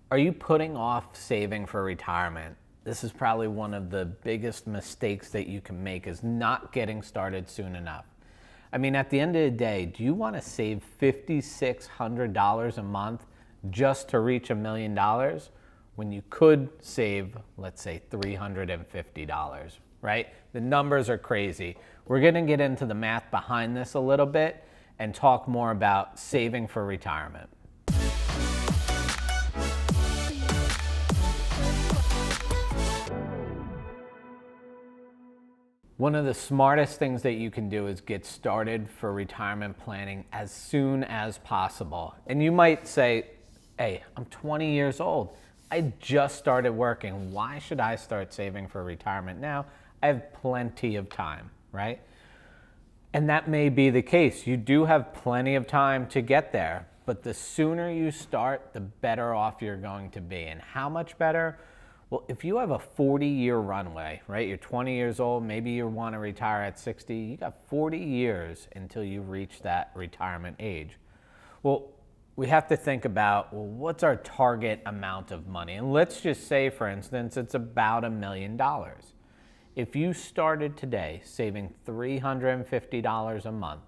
Are you putting off saving for retirement? This is probably one of the biggest mistakes that you can make, is not getting started soon enough. I mean, at the end of the day, do you want to save $5,600 a month just to reach $1 million when you could save, let's say, $350, right? The numbers are crazy. We're going to get into the math behind this a little bit and talk more about saving for retirement. One of the smartest things that you can do is get started for retirement planning as soon as possible. And you might say, hey, I'm 20 years old. I just started working. Why should I start saving for retirement now? I have plenty of time, right? And that may be the case. You do have plenty of time to get there, but the sooner you start, the better off you're going to be. And how much better? Well, if you have a 40-year runway, right? You're 20 years old, maybe you want to retire at 60, you got 40 years until you reach that retirement age. Well, we have to think about, well, what's our target amount of money? And let's just say, for instance, it's about $1 million. If you started today saving $350 a month,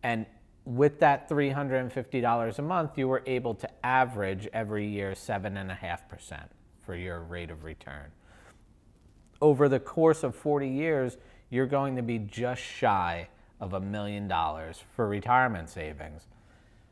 and with that $350 a month, you were able to average every year 7.5% for your rate of return. Over the course of 40 years, you're going to be just shy of $1 million for retirement savings.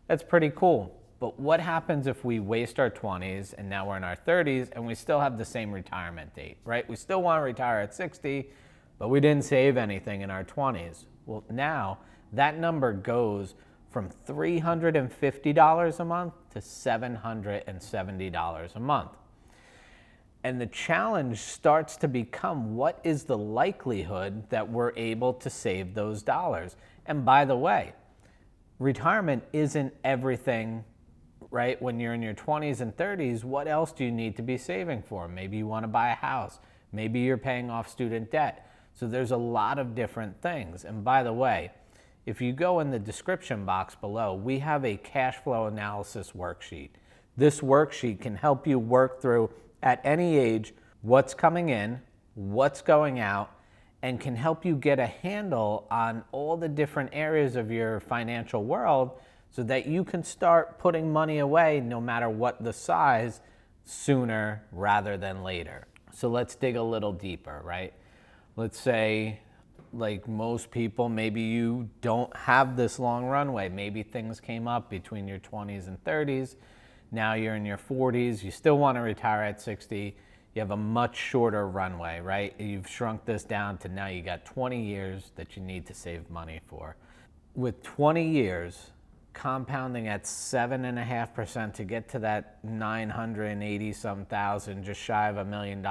That's pretty cool. But what happens if we waste our 20s and now we're in our 30s and we still have the same retirement date, right? We still want to retire at 60, but we didn't save anything in our 20s. Well, now that number goes from $350 a month to $770 a month. And the challenge starts to become, what is the likelihood that we're able to save those dollars? And by the way, retirement isn't everything, right? When you're in your 20s and 30s, what else do you need to be saving for? Maybe you want to buy a house. Maybe you're paying off student debt. So there's a lot of different things. And by the way, if you go in the description box below, we have a cash flow analysis worksheet. This worksheet can help you work through, at any age, what's coming in, what's going out, and can help you get a handle on all the different areas of your financial world so that you can start putting money away, no matter what the size, sooner rather than later. So let's dig a little deeper, right? Let's say, like most people, maybe you don't have this long runway. Maybe things came up between your 20s and 30s. Now you're in your 40s, you still want to retire at 60, you have a much shorter runway, right? You've shrunk this down to now you got 20 years that you need to save money for. With 20 years, compounding at 7.5% to get to that 980-some thousand, just shy of $1 million,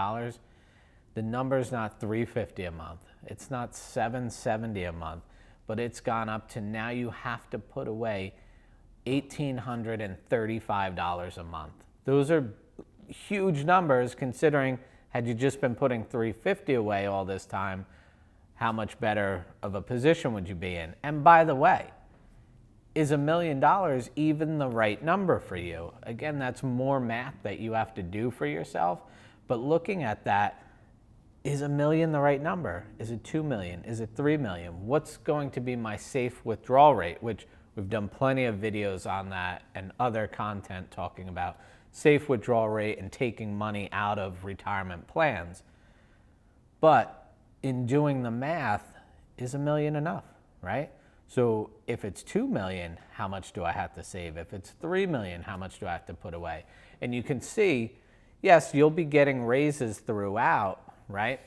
the number's not $350 a month, it's not $770 a month, but it's gone up to now you have to put away $1,835 a month. Those are huge numbers, considering had you just been putting $350 away all this time, how much better of a position would you be in? And by the way, is $1 million even the right number for you? Again, that's more math that you have to do for yourself, but looking at that, is $1 million the right number? Is it 2 million? Is it 3 million? What's going to be my safe withdrawal rate? Which we've done plenty of videos on that and other content talking about safe withdrawal rate and taking money out of retirement plans. But in doing the math, is $1 million enough, right? So if it's 2 million, how much do I have to save? If it's 3 million, how much do I have to put away? And you can see, yes, you'll be getting raises throughout, right?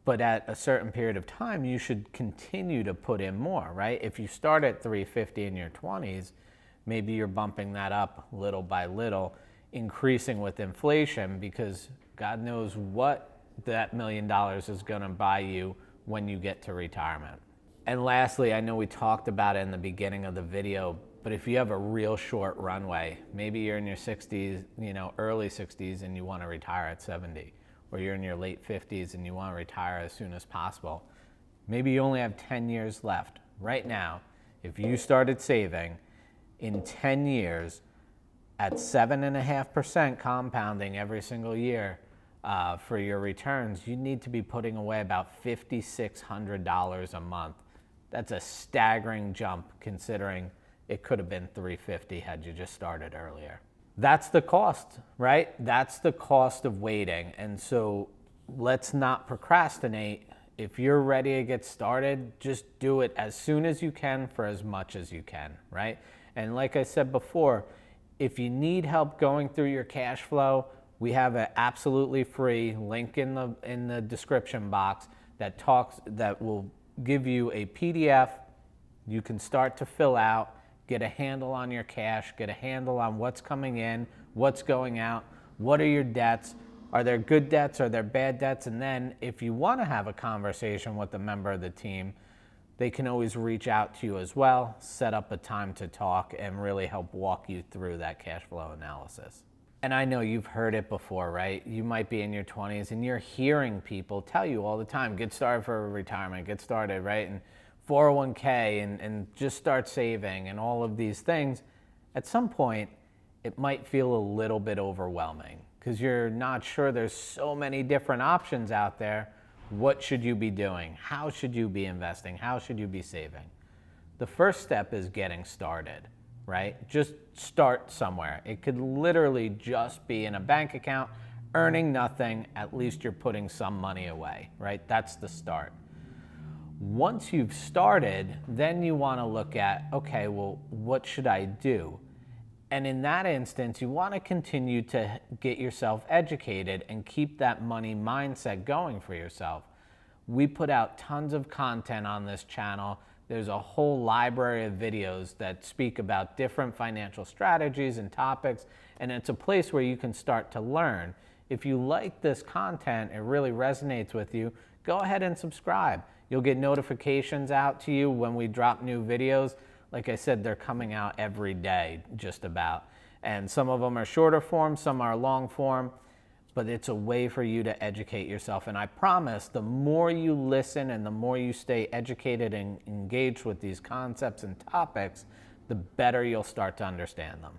But at a certain period of time, you should continue to put in more, right? If you start at 350 in your 20s, maybe you're bumping that up little by little, increasing with inflation, because God knows what that $1 million is going to buy you when you get to retirement. And lastly, I know we talked about it in the beginning of the video, but if you have a real short runway, maybe you're in your 60s, early 60s, and you want to retire at 70. Or you're in your late 50s and you want to retire as soon as possible. Maybe you only have 10 years left. Right now, if you started saving in 10 years, at 7.5% compounding every single year for your returns, you need to be putting away about $5,600 a month. That's a staggering jump considering it could have been $350 had you just started earlier. That's the cost, right? That's the cost of waiting. And so let's not procrastinate. If you're ready to get started, just do it as soon as you can for as much as you can, right? And like I said before, if you need help going through your cash flow, we have an absolutely free link in the description box that will give you a PDF you can start to fill out, get a handle on your cash, get a handle on what's coming in, what's going out, what are your debts, are there good debts, are there bad debts, and then if you want to have a conversation with a member of the team, they can always reach out to you as well, set up a time to talk, and really help walk you through that cash flow analysis. And I know you've heard it before, right? You might be in your 20s and you're hearing people tell you all the time, get started for retirement, get started, right? And 401k and just start saving and all of these things. At some point, it might feel a little bit overwhelming because you're not sure. There's so many different options out there. What should you be doing? How should you be investing? How should you be saving? The first step is getting started, right? Just start somewhere. It could literally just be in a bank account, earning nothing. At least you're putting some money away, right? That's the start. Once you've started, then you want to look at, okay, well, what should I do? And in that instance, you want to continue to get yourself educated and keep that money mindset going for yourself. We put out tons of content on this channel. There's a whole library of videos that speak about different financial strategies and topics, and it's a place where you can start to learn. If you like this content, it really resonates with you, go ahead and subscribe. You'll get notifications out to you when we drop new videos. Like I said, they're coming out every day, just about. And some of them are shorter form, some are long form, but it's a way for you to educate yourself. And I promise, the more you listen and the more you stay educated and engaged with these concepts and topics, the better you'll start to understand them.